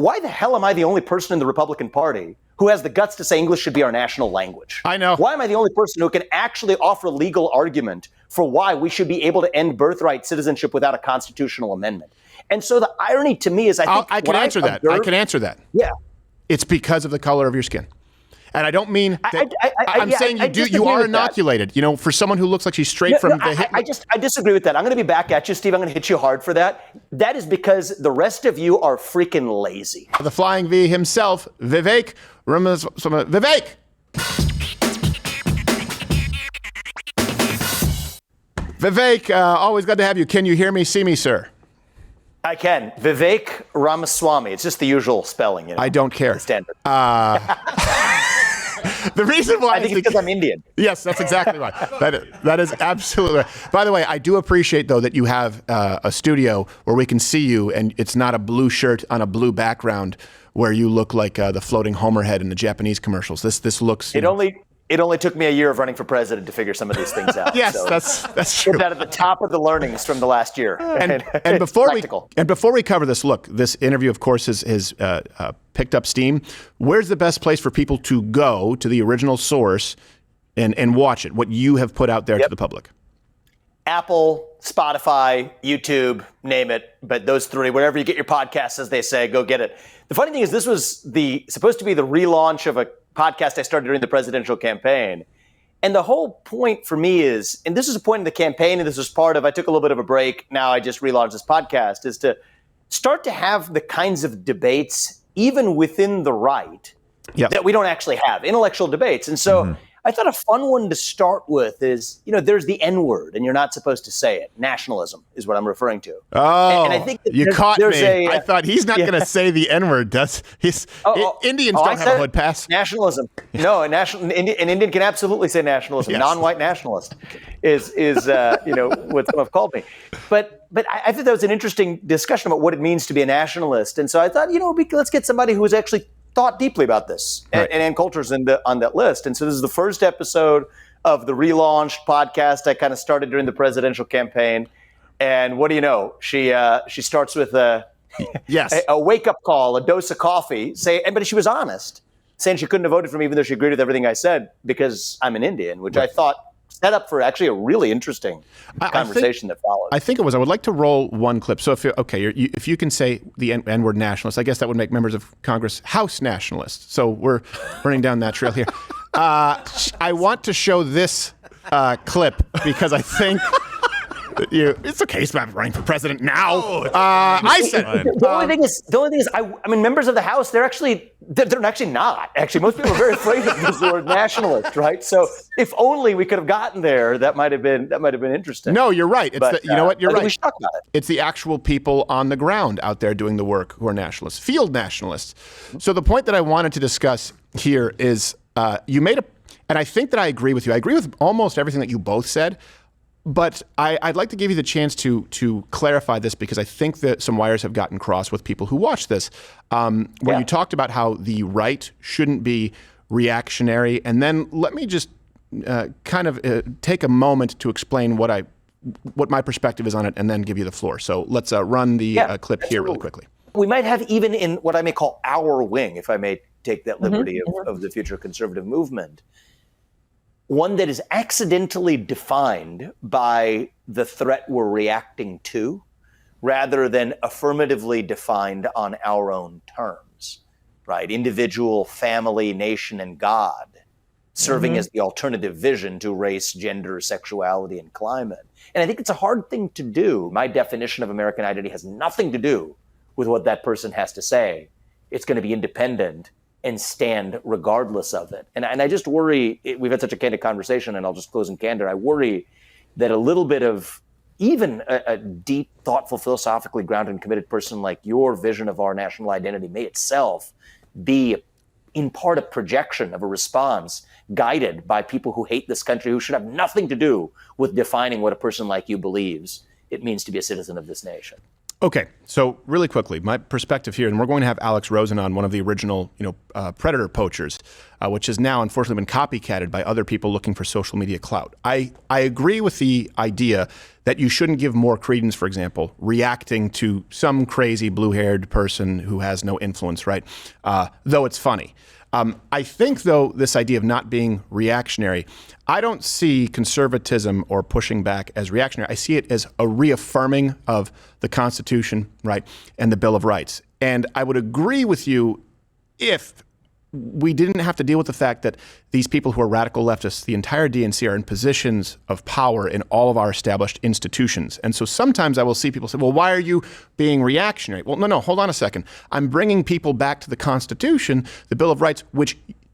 why the hell am I the only person in the Republican Party who has the guts to say English should be our national language? I know. Why am I the only person who can actually offer a legal argument for why we should be able to end birthright citizenship without a constitutional amendment? And so the irony to me is I can answer that. Yeah. It's because of the color of your skin. And I don't mean that I'm saying you are inoculated. You know, for someone who looks like she's straight from the hip. I disagree with that. I'm going to be back at you, Steve. I'm going to hit you hard for that. That is because the rest of you are freaking lazy. The flying V himself, Vivek Ramaswamy. Vivek! Vivek, always glad to have you. Can you hear me, see me, sir? I can. Vivek Ramaswamy. It's just the usual spelling. You know, I don't care. Standard. The reason why I think it's because I'm Indian. Yes, that's exactly right. That is absolutely right. By the way, I do appreciate, though, that you have a studio where we can see you, and it's not a blue shirt on a blue background where you look like the floating Homer head in the Japanese commercials. This looks. It only took me a year of running for president to figure some of these things out. Yes, so that's true. Put that at the top of the learnings from the last year. And before we cover this, look, this interview, of course, has picked up steam. Where's the best place for people to go to the original source and watch it? What you have put out there to the public? Apple, Spotify, YouTube, name it. But those three, wherever you get your podcasts, as they say, go get it. The funny thing is, this was supposed to be the relaunch of a podcast I started during the presidential campaign. And the whole point for me is, and this is a point in the campaign, and this was part of, I took a little bit of a break, now I just relaunched this podcast, is to start to have the kinds of debates, even within the right, that we don't actually have, intellectual debates. And so I thought a fun one to start with is, there's the N word, and you're not supposed to say it. Nationalism is what I'm referring to. Oh, and I think you caught me. I thought he's not going to say the N word. Indians don't have a hood pass. Nationalism. No, an Indian can absolutely say nationalism. Yes. Non-white nationalist is what some have called me. But I think that was an interesting discussion about what it means to be a nationalist. And so I thought, let's get somebody who was actually thought deeply about this. Right. And Ann Coulter's on that list. And so this is the first episode of the relaunched podcast I kind of started during the presidential campaign. And what do you know? She starts with a wake-up call, a dose of coffee, but she was honest, saying she couldn't have voted for me even though she agreed with everything I said because I'm an Indian, which I thought set up for actually a really interesting conversation that followed. I think it was. I would like to roll one clip. So if you can say the N-word nationalist, I guess that would make members of Congress House nationalists. So we're running down that trail here. I want to show this clip because I think it's okay. He's not running for president now. I said the only thing is, I mean, members of the House, they're actually not. Actually, most people are very afraid of this word nationalist, right? So if only we could have gotten there, that might have been interesting. No, you're right. You know what? You're right. We should talk about it. It's the actual people on the ground out there doing the work who are nationalists, field nationalists. So the point that I wanted to discuss here is you made and I think that I agree with you. I agree with almost everything that you both said. But I'd like to give you the chance to clarify this because I think that some wires have gotten crossed with people who watch this, where you talked about how the right shouldn't be reactionary. And then let me just take a moment to explain what my perspective is on it and then give you the floor. So let's run the clip here really quickly. We might have even in what I may call our wing, if I may take that liberty of the future conservative movement, one that is accidentally defined by the threat we're reacting to rather than affirmatively defined on our own terms, right? Individual, family, nation, and God serving as the alternative vision to race, gender, sexuality, and climate. And I think it's a hard thing to do. My definition of American identity has nothing to do with what that person has to say. It's going to be independent and stand regardless of it. And I just worry, we've had such a candid conversation, and I'll just close in candor. I worry that a little bit of even a deep, thoughtful, philosophically grounded and committed person like your vision of our national identity may itself be in part a projection of a response guided by people who hate this country, who should have nothing to do with defining what a person like you believes it means to be a citizen of this nation. Okay, so really quickly, my perspective here, and we're going to have Alex Rosen on, one of the original, predator poachers, which has now unfortunately been copycatted by other people looking for social media clout. I agree with the idea that you shouldn't give more credence, for example, reacting to some crazy blue-haired person who has no influence, right? Though it's funny. I think, though, this idea of not being reactionary, I don't see conservatism or pushing back as reactionary. I see it as a reaffirming of the Constitution, right, and the Bill of Rights. And I would agree with you if we didn't have to deal with the fact that these people who are radical leftists, the entire DNC, are in positions of power in all of our established institutions. And so sometimes I will see people say, well, why are you being reactionary? Well, no, hold on a second. I'm bringing people back to the Constitution, the Bill of Rights,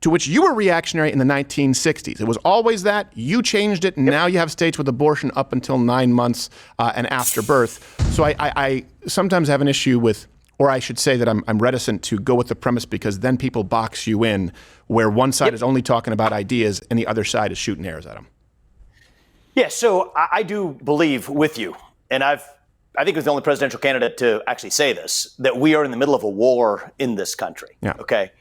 to which you were reactionary in the 1960s. It was always that. You changed it. And now you have states with abortion up until 9 months and after birth. So I sometimes have an issue with, or I should say that I'm reticent to go with the premise, because then people box you in where one side is only talking about ideas and the other side is shooting arrows at them. Yeah, so I do believe with you, and I think it was the only presidential candidate to actually say this, that we are in the middle of a war in this country. Yeah. Okay.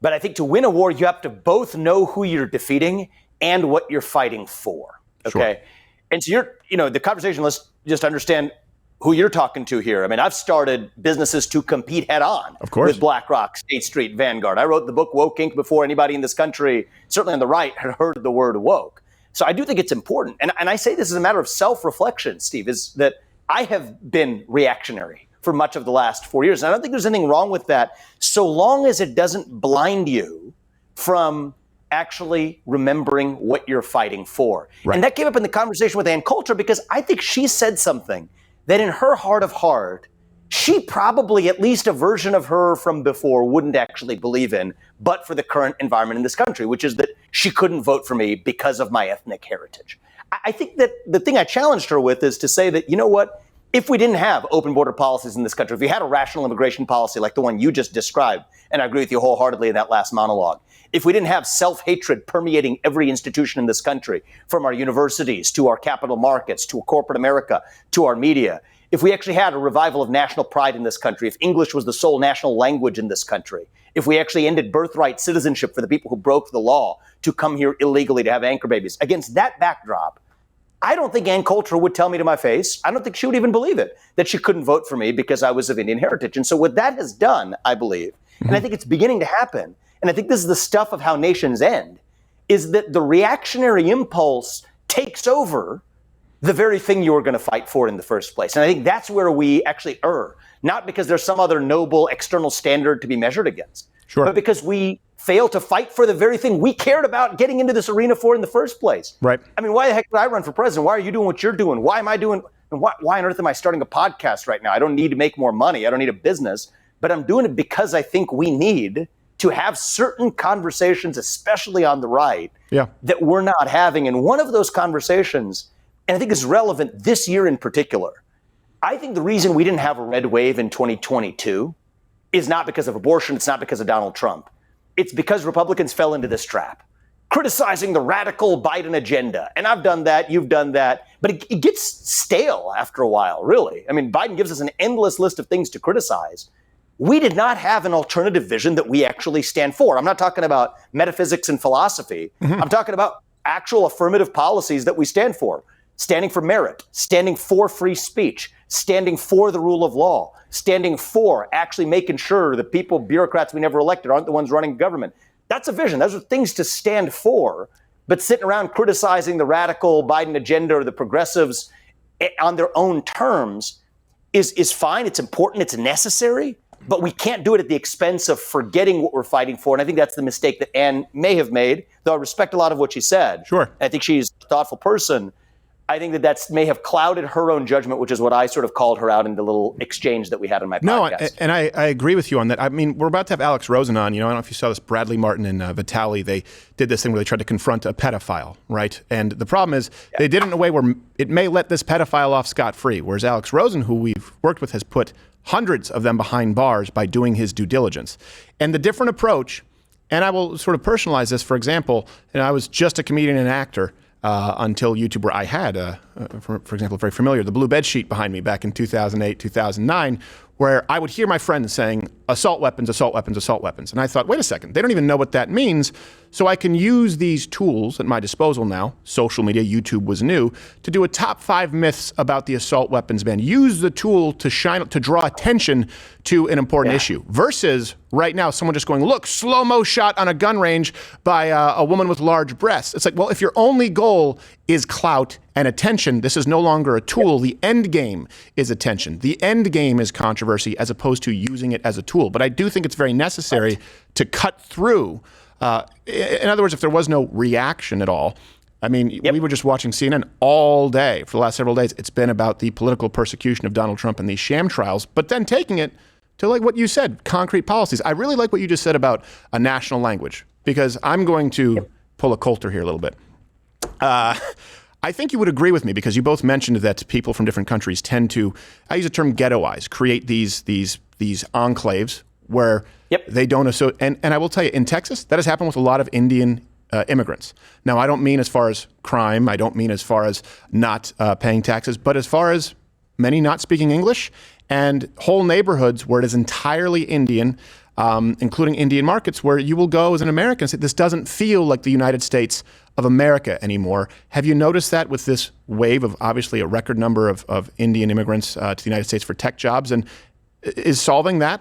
But I think to win a war, you have to both know who you're defeating and what you're fighting for. Okay. Sure. And so the conversation, let's just understand who you're talking to here. I mean, I've started businesses to compete head on with BlackRock, State Street, Vanguard. I wrote the book Woke Inc. before anybody in this country, certainly on the right, had heard the word woke. So I do think it's important. And I say this as a matter of self-reflection, Steve, is that I have been reactionary for much of the last 4 years. And I don't think there's anything wrong with that, so long as it doesn't blind you from actually remembering what you're fighting for. Right. And that came up in the conversation with Ann Coulter, because I think she said something that in her heart of heart, she probably, at least a version of her from before, wouldn't actually believe in, but for the current environment in this country, which is that she couldn't vote for me because of my ethnic heritage. I think that the thing I challenged her with is to say that, you know what, if we didn't have open border policies in this country, if we had a rational immigration policy like the one you just described, and I agree with you wholeheartedly in that last monologue, if we didn't have self-hatred permeating every institution in this country, from our universities to our capital markets to corporate America to our media, if we actually had a revival of national pride in this country, if English was the sole national language in this country, if we actually ended birthright citizenship for the people who broke the law to come here illegally to have anchor babies, against that backdrop, I don't think Ann Coulter would tell me to my face, I don't think she would even believe it, that she couldn't vote for me because I was of Indian heritage. And so what that has done, I believe, and I think it's beginning to happen, and I think this is the stuff of how nations end, is that the reactionary impulse takes over the very thing you were going to fight for in the first place. And I think that's where we actually err, not because there's some other noble external standard to be measured against, but because we fail to fight for the very thing we cared about getting into this arena for in the first place. Right. I mean, why the heck did I run for president? Why are you doing what you're doing? Why am I doing, and why on earth am I starting a podcast right now? I don't need to make more money. I don't need a business, but I'm doing it because I think we need to have certain conversations, especially on the right, that we're not having. And one of those conversations, and I think is relevant this year in particular, I think the reason we didn't have a red wave in 2022 is not because of abortion. It's not because of Donald Trump. It's because Republicans fell into this trap, criticizing the radical Biden agenda. And I've done that. You've done that. But it gets stale after a while, really. I mean, Biden gives us an endless list of things to criticize. We did not have an alternative vision that we actually stand for. I'm not talking about metaphysics and philosophy. I'm talking about actual affirmative policies that we stand for. Standing for merit, standing for free speech, standing for the rule of law, standing for actually making sure the people, bureaucrats we never elected, aren't the ones running government. That's a vision. Those are things to stand for. But sitting around criticizing the radical Biden agenda or the progressives on their own terms is fine. It's important. It's necessary. But we can't do it at the expense of forgetting what we're fighting for. And I think that's the mistake that Ann may have made, though I respect a lot of what she said. Sure. I think she's a thoughtful person. I think that may have clouded her own judgment, which is what I sort of called her out in the little exchange that we had on my podcast. No, and I agree with you on that. I mean, we're about to have Alex Rosen on. You know, I don't know if you saw this, Bradley Martin and Vitali, they did this thing where they tried to confront a pedophile, right? And the problem is they did it in a way where it may let this pedophile off scot-free, whereas Alex Rosen, who we've worked with, has put hundreds of them behind bars by doing his due diligence. And the different approach, and I will sort of personalize this, for example, and I was just a comedian and actor until YouTube, where I had for example, very familiar, the blue bed sheet behind me back in 2008, 2009, where I would hear my friends saying, assault weapons, assault weapons, assault weapons. And I thought, wait a second, they don't even know what that means. So I can use these tools at my disposal now, social media, YouTube was new, to do a top 5 myths about the assault weapons ban. Use the tool to draw attention to an important issue. Versus right now, someone just going, look, slow-mo shot on a gun range by a woman with large breasts. It's like, well, if your only goal is clout and attention, this is no longer a tool. The end game is attention. The end game is controversy as opposed to using it as a tool. But I do think it's very necessary to cut through. In other words, if there was no reaction at all, I mean, we were just watching CNN all day for the last several days. It's been about the political persecution of Donald Trump and these sham trials, but then taking it to, like what you said, concrete policies. I really like what you just said about a national language, because I'm going to pull a Coulter here a little bit. I think you would agree with me, because you both mentioned that people from different countries tend to, I use the term ghettoize, create these enclaves where they don't associate. And I will tell you, in Texas, that has happened with a lot of Indian immigrants. Now, I don't mean as far as crime. I don't mean as far as not paying taxes, but as far as many not speaking English and whole neighborhoods where it is entirely Indian, including Indian markets, where you will go as an American and say, this doesn't feel like the United States of America anymore. Have you noticed that with this wave of obviously a record number of Indian immigrants to the United States for tech jobs? And is solving that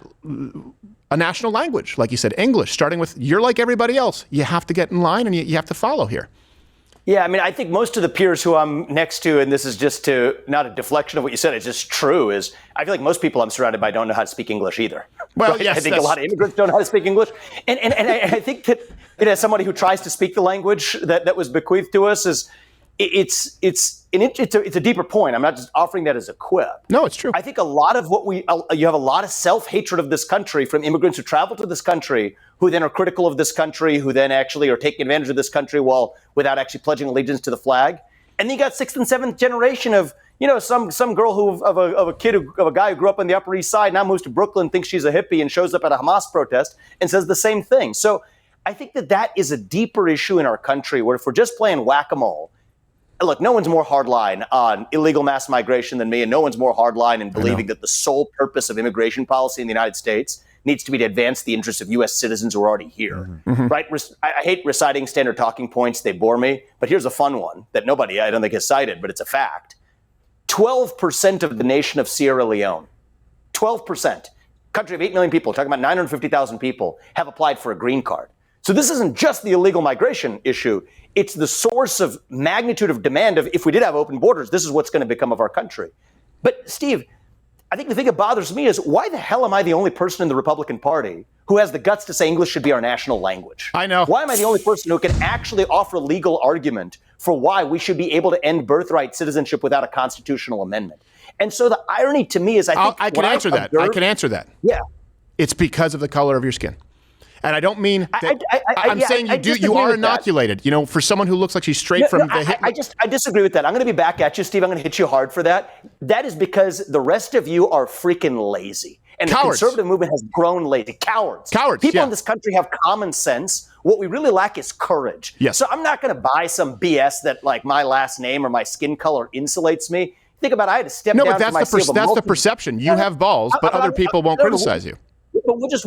a national language? Like you said, English, starting with, you're like everybody else. You have to get in line and you have to follow here. Yeah, I mean, I think most of the peers who I'm next to, and this is just not a deflection of what you said, it's just true, is I feel like most people I'm surrounded by don't know how to speak English either. Well, right? yes, I think a lot of immigrants don't know how to speak English. And I think that as somebody who tries to speak the language that was bequeathed to us, is it's a deeper point. I'm not just offering that as a quip. No, it's true. I think a lot of you have a lot of self-hatred of this country from immigrants who travel to this country, who then are critical of this country, who then actually are taking advantage of this country without actually pledging allegiance to the flag. And then you got 6th and 7th generation of, some girl of a guy who grew up on the Upper East Side, now moves to Brooklyn, thinks she's a hippie, and shows up at a Hamas protest and says the same thing. So I think that is a deeper issue in our country, where if we're just playing whack-a-mole, look, no one's more hardline on illegal mass migration than me, and no one's more hardline in believing that the sole purpose of immigration policy in the United States needs to be to advance the interests of U.S. citizens who are already here, right? I hate reciting standard talking points. They bore me. But here's a fun one that nobody, I don't think, has cited, but it's a fact. 12% of the nation of Sierra Leone, 12%, country of 8 million people, talking about 950,000 people, have applied for a green card. So this isn't just the illegal migration issue. It's the source of magnitude of demand of, if we did have open borders, this is what's going to become of our country. But Steve, I think the thing that bothers me is, why the hell am I the only person in the Republican Party who has the guts to say English should be our national language? I know. Why am I the only person who can actually offer a legal argument for why we should be able to end birthright citizenship without a constitutional amendment? And so the irony to me is, I can answer that. Yeah. It's because of the color of your skin. And I don't mean that, I'm saying you are inoculated. For someone who looks like she's straight from the I disagree with that. I'm going to be back at you, Steve. I'm going to hit you hard for that. That is because the rest of you are freaking lazy. And cowards. The conservative movement has grown lazy. Cowards. People in this country have common sense. What we really lack is courage. Yes. So I'm not going to buy some BS that, like, my last name or my skin color insulates me. Think about it. I had to step down from my seal of that's the perception. You have balls, but other people won't criticize you. But let's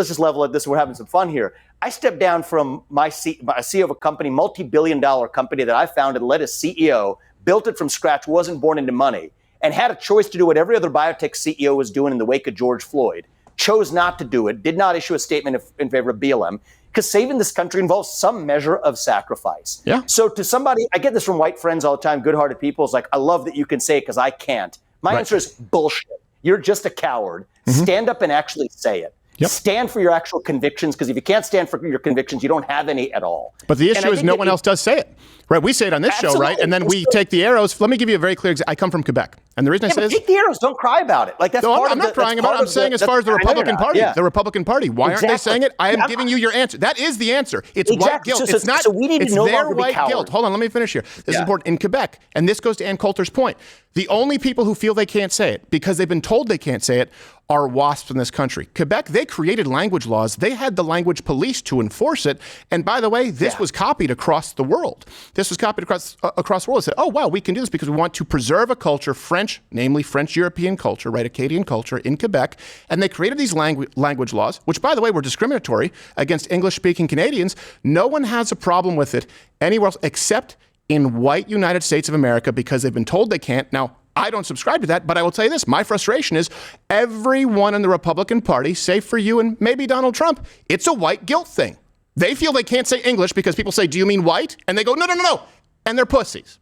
just level at this. We're having some fun here. I stepped down from my CEO of a company, multi-billion-dollar company that I founded, led as CEO, built it from scratch, wasn't born into money, and had a choice to do what every other biotech CEO was doing in the wake of George Floyd. Chose not to do it. Did not issue a statement in favor of BLM, because saving this country involves some measure of sacrifice. Yeah. So to somebody, I get this from white friends all the time, good-hearted people. It's like, I love that you can say it because I can't. My answer is bullshit. You're just a coward. Stand up and actually say it. Yep. Stand for your actual convictions, because if you can't stand for your convictions, you don't have any at all. But the issue is no one else does say it. Right? We say it on this show, right? And then we take the arrows. Let me give you a very clear example. I come from Quebec. And the reason I say this, take the arrows. Don't cry about it. Like, that's part I'm not crying about it. I'm saying as far as the Republican Party. The Republican Party. Why aren't they saying it? I am giving you your answer. That is the answer. It's white guilt. It's not. It's their white guilt. Hold on. Let me finish here. This is important. In Quebec, and this goes to Ann Coulter's point, the only people who feel they can't say it because they've been told they can't say it are WASPs in this country. Quebec, they created language laws. They had the language police to enforce it. And by the way, this was copied across the world. This was copied across the world. They said, oh, wow, we can do this because we want to preserve a culture, French, namely French-European culture, right, Acadian culture in Quebec. And they created these language laws, which, by the way, were discriminatory against English-speaking Canadians. No one has a problem with it anywhere else except in white United States of America because they've been told they can't. Now, I don't subscribe to that, but I will tell you this. My frustration is everyone in the Republican Party, save for you and maybe Donald Trump, it's a white guilt thing. They feel they can't say English because people say, do you mean white? And they go, no, no, no, no. And they're pussies.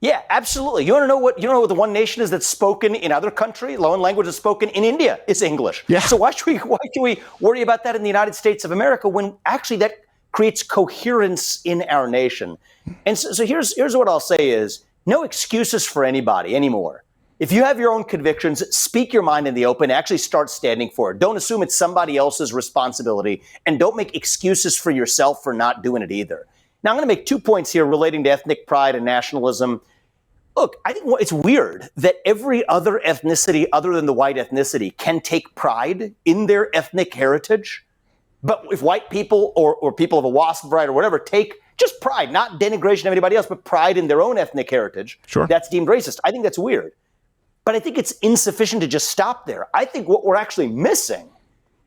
Yeah, absolutely. You want to know what the one nation is that's spoken in other countries? Lone language that's spoken in India is English. Yeah. So why should we worry about that in the United States of America when actually that creates coherence in our nation? And so here's what I'll say is no excuses for anybody anymore. If you have your own convictions, speak your mind in the open, actually start standing for it. Don't assume it's somebody else's responsibility, and don't make excuses for yourself for not doing it either. Now, I'm going to make 2 points here relating to ethnic pride and nationalism. Look, I think it's weird that every other ethnicity other than the white ethnicity can take pride in their ethnic heritage. But if white people or people of a WASP variety or whatever take just pride, not denigration of anybody else, but pride in their own ethnic heritage, that's deemed racist. I think that's weird. But I think it's insufficient to just stop there. I think what we're actually missing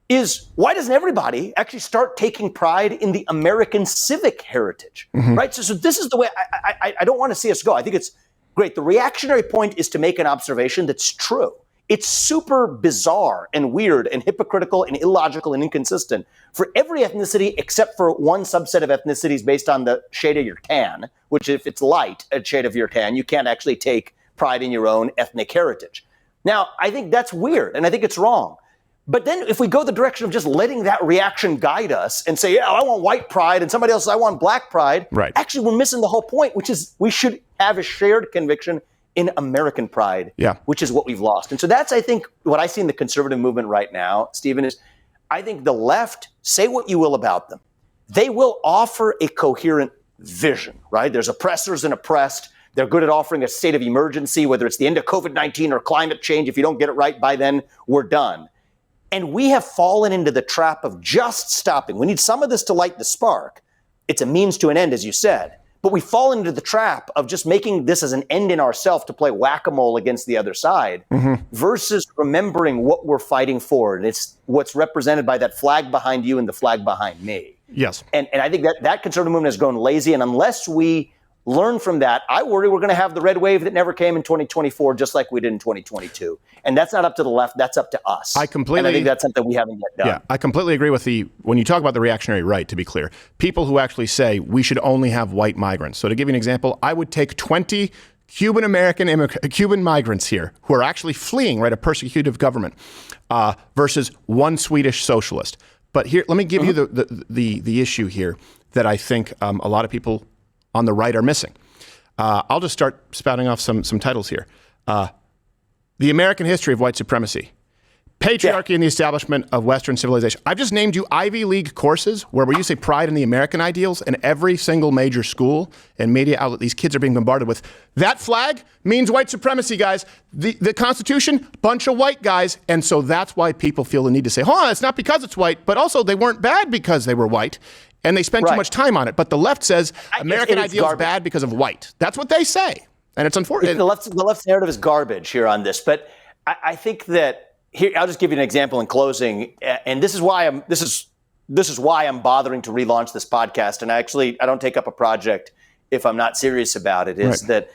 is why doesn't everybody actually start taking pride in the American civic heritage, right? So this is the way I don't want to see us go. I think it's great. The reactionary point is to make an observation that's true. It's super bizarre and weird and hypocritical and illogical and inconsistent for every ethnicity except for one subset of ethnicities based on the shade of your tan, which if it's light, a shade of your tan, you can't actually take pride in your own ethnic heritage. Now, I think that's weird, and I think it's wrong. But then if we go the direction of just letting that reaction guide us and say, yeah, I want white pride, and somebody else says, I want black pride, actually we're missing the whole point, which is we should have a shared conviction in American pride, which is what we've lost. And so that's, I think, what I see in the conservative movement right now, Stephen, is I think the left, say what you will about them, they will offer a coherent vision, right? There's oppressors and oppressed. They're good at offering a state of emergency, whether it's the end of COVID-19 or climate change. If you don't get it right by then, we're done. And we have fallen into the trap of just stopping. We need some of this to light the spark. It's a means to an end, as you said. But we fall into the trap of just making this as an end in ourselves to play whack-a-mole against the other side versus remembering what we're fighting for. And it's what's represented by that flag behind you and the flag behind me. Yes. And I think that conservative movement has grown lazy. And unless we learn from that, I worry we're going to have the red wave that never came in 2024, just like we did in 2022. And that's not up to the left. That's up to us. And I think that's something we haven't yet done. Yeah, I completely agree with when you talk about the reactionary right, to be clear, people who actually say we should only have white migrants. So to give you an example, I would take 20 Cuban migrants here who are actually fleeing, right, a persecutive government versus one Swedish socialist. But here, let me give you the issue here that I think a lot of people on the right are missing. I'll just start spouting off some titles here. The American History of White Supremacy, Patriarchy and the Establishment of Western Civilization. I've just named you Ivy League courses where you say pride in the American ideals, and every single major school and media outlet these kids are being bombarded with. That flag means white supremacy, guys. The Constitution, bunch of white guys. And so that's why people feel the need to say, hold on, it's not because it's white, but also they weren't bad because they were white. And they spend too much time on it. But the left says American ideals bad because of white. That's what they say. And it's unfortunate. The left's narrative is garbage here on this. But I think that here, I'll just give you an example in closing. And this is why I'm bothering to relaunch this podcast. And I don't take up a project if I'm not serious about it, is that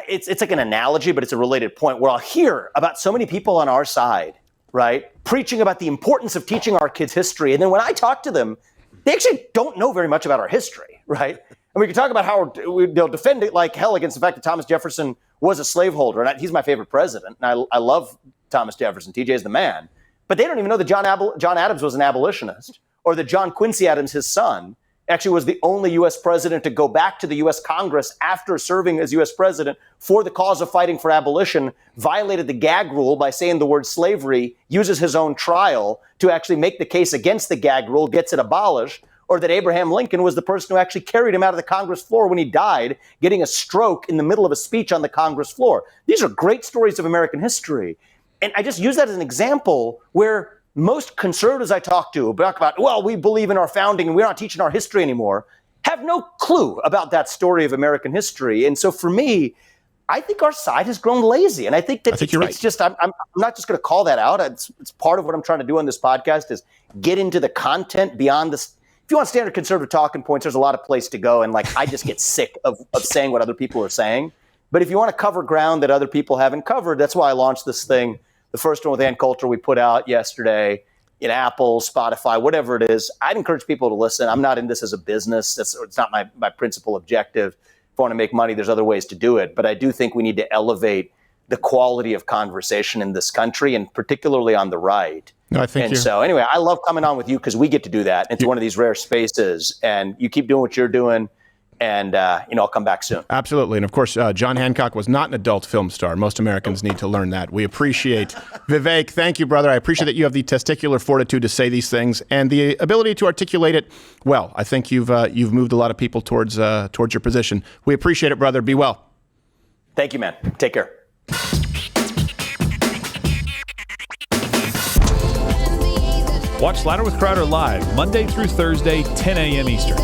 it's like an analogy, but it's a related point where I'll hear about so many people on our side, right, preaching about the importance of teaching our kids history. And then when I talk to them, they actually don't know very much about our history, right? And we can talk about how they'll defend it like hell against the fact that Thomas Jefferson was a slaveholder. And he's my favorite president. And I love Thomas Jefferson. TJ is the man. But they don't even know that John Adams was an abolitionist, or that John Quincy Adams, his son, actually was the only U.S. president to go back to the U.S. Congress after serving as U.S. president for the cause of fighting for abolition, violated the gag rule by saying the word slavery, uses his own trial to actually make the case against the gag rule, gets it abolished, or that Abraham Lincoln was the person who actually carried him out of the Congress floor when he died, getting a stroke in the middle of a speech on the Congress floor. These are great stories of American history. And I just use that as an example where most conservatives I talk about, well, we believe in our founding and we're not teaching our history anymore. have no clue about that story of American history. And so for me, I think our side has grown lazy. And I think that you're right. It's just, I'm not just going to call that out. It's part of what I'm trying to do on this podcast is get into the content beyond this. If you want standard conservative talking points, there's a lot of place to go. And like, I just get sick of saying what other people are saying. But if you want to cover ground that other people haven't covered, that's why I launched this thing. The first one with Ann Coulter we put out yesterday in Apple, Spotify, whatever it is. I'd encourage people to listen. I'm not in this as a business. It's not my principal objective. If I want to make money, there's other ways to do it. But I do think we need to elevate the quality of conversation in this country, and particularly on the right. No, I think so anyway, I love coming on with you because we get to do that. It's one of these rare spaces, and you keep doing what you're doing, and I'll come back soon. Absolutely. And of course, John Hancock was not an adult film star. Most Americans need to learn that. We appreciate Vivek. Thank you, brother. I appreciate that you have the testicular fortitude to say these things and the ability to articulate it well. I think you've moved a lot of people towards your position. We appreciate it, brother. Be well. Thank you, man. Take care. Watch Louder with Crowder live Monday through Thursday, 10 a.m. Eastern.